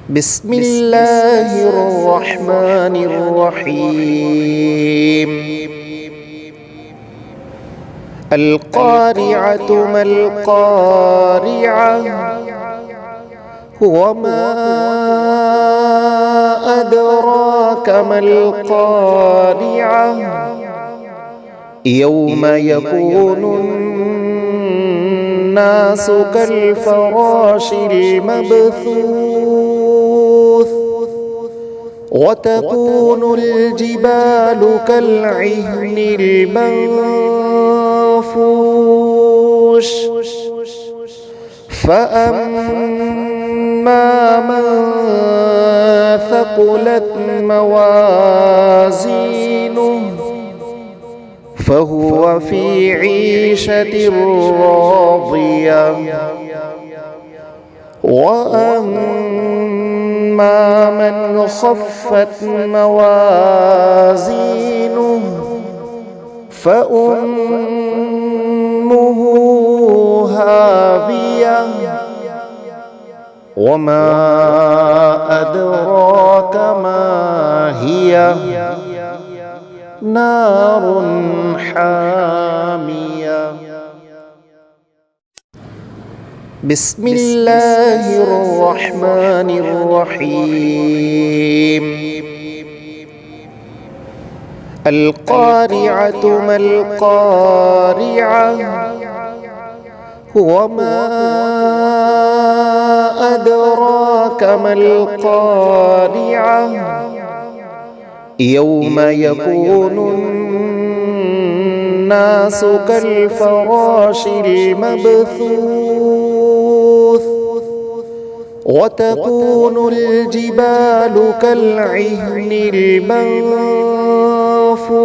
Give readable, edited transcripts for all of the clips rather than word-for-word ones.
بسم الله الرحمن الرحيم. القارعة ما القارعة وما أدراك ما القارعة يوم يكون الناس كالفراش المبثوث وتكون الجبال كالعهن المنفوش فأما من ثقلت موازينه فهو في عيشة راضية وأما من خفت موازينه فأمه هاوية وما أدراك ما هي نار حامية. بسم الله الرحمن الرحيم. القارعة ما القارعة وما أدراك ما القارعة يوم يكون الناس كالفراش المبثوث وتكون الجبال كالعهن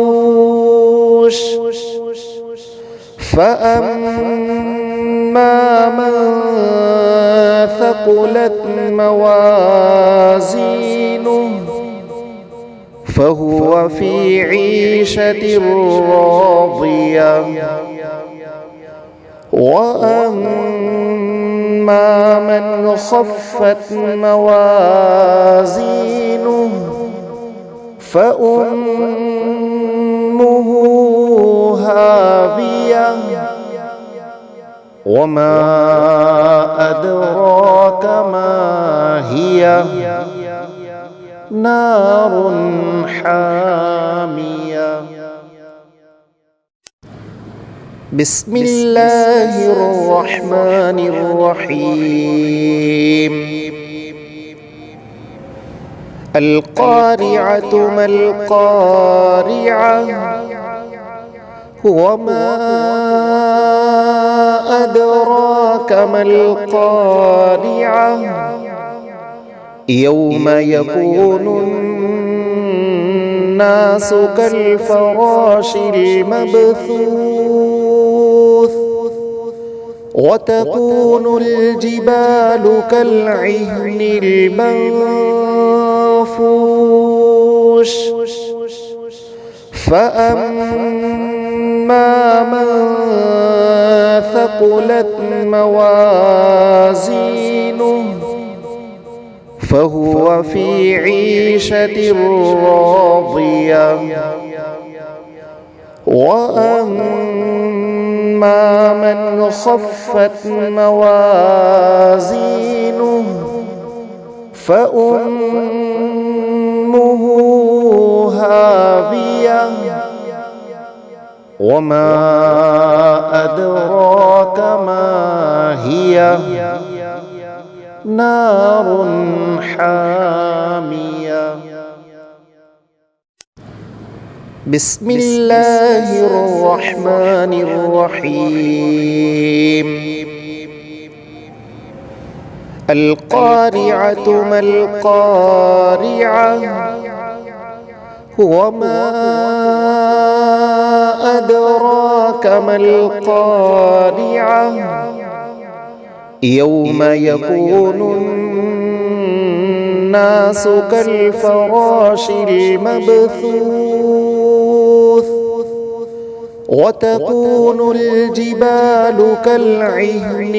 المنفوش فأما من ثقلت موازينه فهو في عيشة راضية وأما من خفت موازينه فأمه هاوية وما أدراك ما هي نار حامية. بسم الله الرحمن الرحيم. القارعة ما القارعة وما أدراك ما القارعة يوم يكون الناس كالفراش المبثوث وتكون الجبال كالعهن المنفوش فأما من ثقلت موازينه فهو في عيشة راضية وأما من خفت موازينه فأمه هاوية وما أدراك ما هي نار حامية. بسم الله الرحمن الرحيم. القارعة ما القارعة وما أدراك ما القارعة يوم يكون الناس كالفراش المبثوث وتكون الجبال كالعهن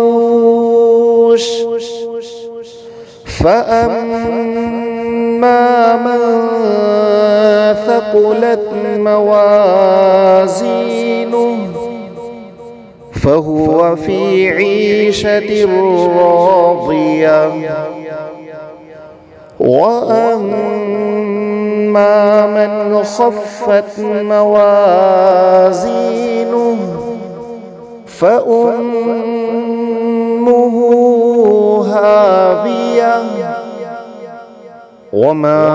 المنفوش فأما من ثقلت موازينه فهو في عيشة راضية وأما من خفت موازينه فأمه هاوية وما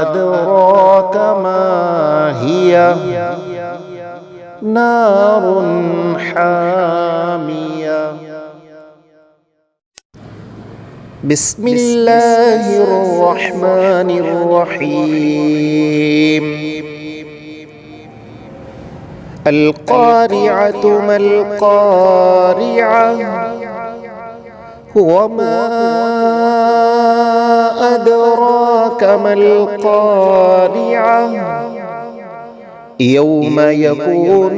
أدراك ما هي نار حامية. بسم الله الرحمن الرحيم. القارعة ما القارعة وما أدراك ما القارعة يوم يكون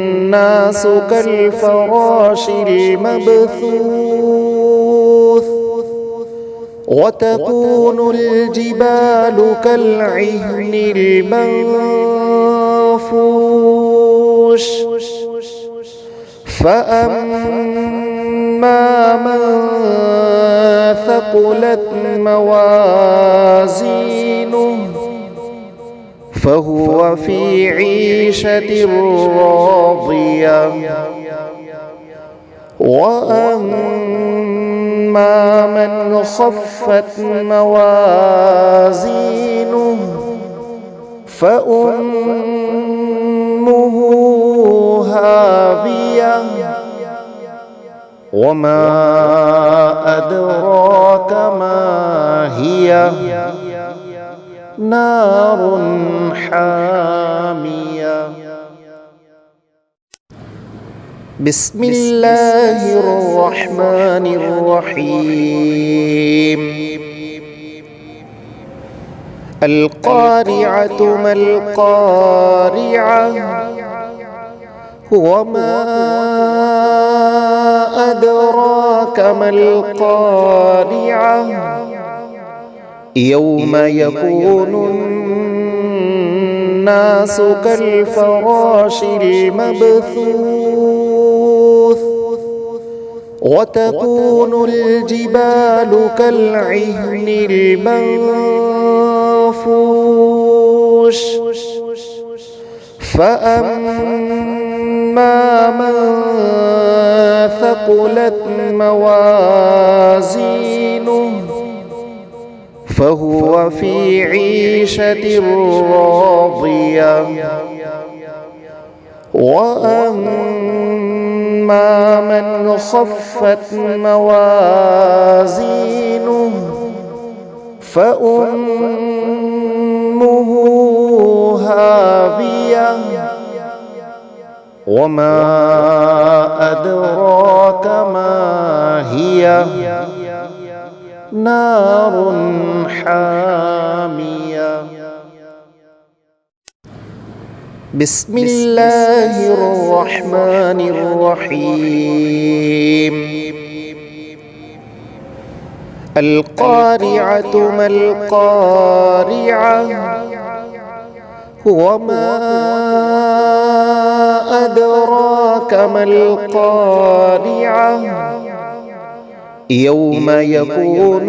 الناس كالفراش المبثوث وتكون الجبال كالعهن المنفوش فأما من ثقلت موازينه فهو في عيشة راضية وأما من خفت موازينه فأمه هاوية وما أدراك ما هي نار حامية. بسم الله الرحمن الرحيم. القارعة ما القارعة وما أدراك ما القارعة يوم يكون الناس كالفراش المبثوث وتكون الجبال كالعهن المنفوش فأما من ثقلت موازينه فهو في عيشة راضية وأما من خفت موازينه فأمه هاوية وما أدراك ما هي نار حامية. بسم الله الرحمن الرحيم. القارعة ما القارعة وما أدراك ما القارعة يوم يكون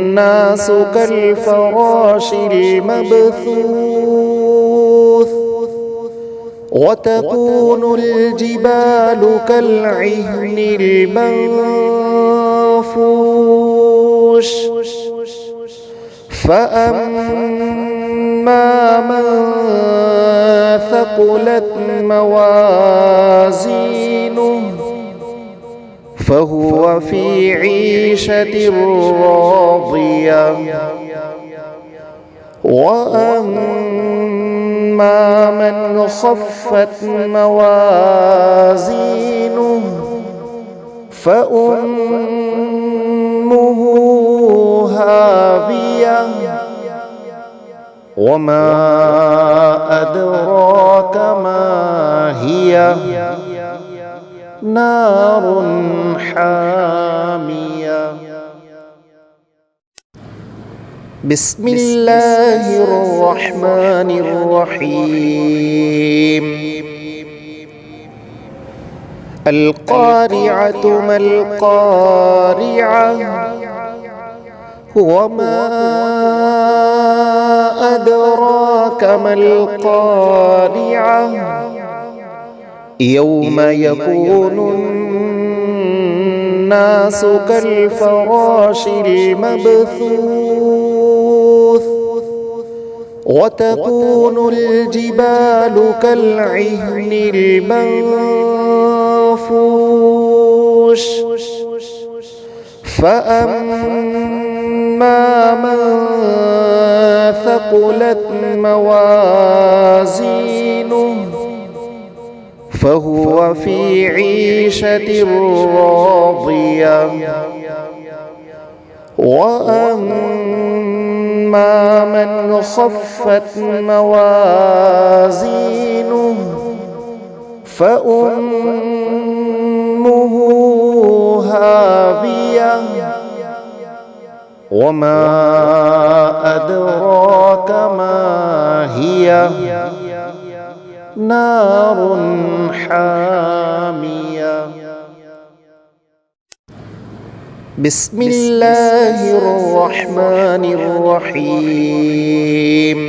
الناس كالفراش المبثوث وتكون الجبال كالعهن المنفوش فأما من ثقلت موازينه فهو في عيشة راضية وأما من خفت موازينه فأمه هاوية وما أدراك ما هي نار حامية. بسم الله الرحمن الرحيم. القارعة ما القارعة وما أدراك ما القارعة يوم يكون الناس كالفراش المبثوث وتكون الجبال كالعهن المنفوش فأما من ثقلت موازينه فهو في عيشة راضية وأما من خفت موازينه فأمه هاوية وما أدراك ما هي نار حامية. بسم الله الرحمن الرحيم.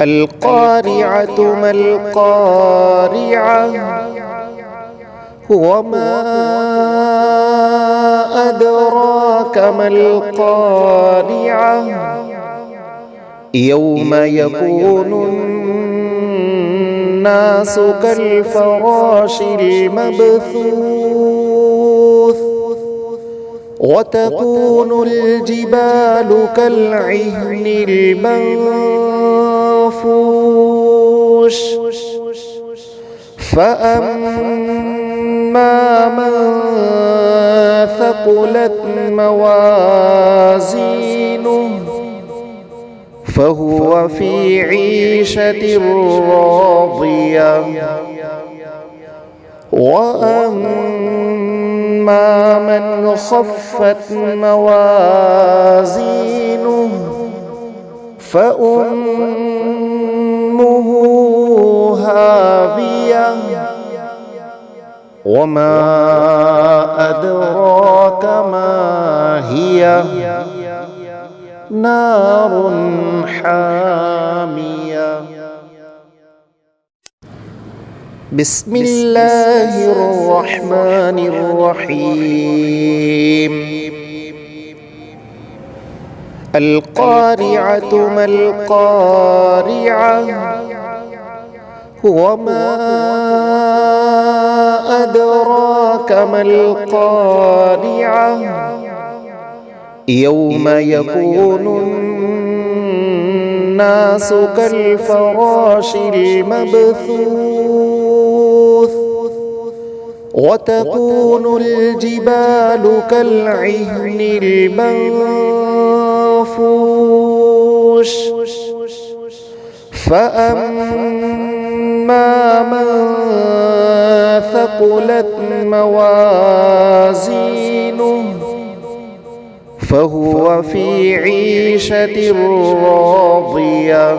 القارعة ما القارعة وما أدراك ما القارعة يوم يكون الناس كالفراش المبثوث وتكون الجبال كالعهن المنفوش فأما من ثقلت موازينه فهو في عيشة راضية وأما من خفت موازينه فأمه هاوية وما أدراك ما هي نار حامية. بسم الله الرحمن الرحيم. القارعة ما القارعة وما أدراك ما القارعة يوم يكون الناس كالفراش المبثوث وتكون الجبال كالعهن المنفوش فأما من ثقلت موازينه فهو في عيشة راضية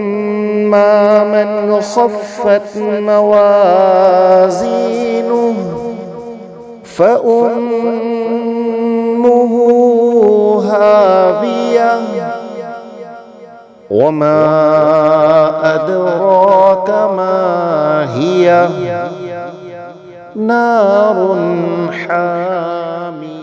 وأما من خفت موازينه فأمه هاوية وما أدراك ما هي نار حامية.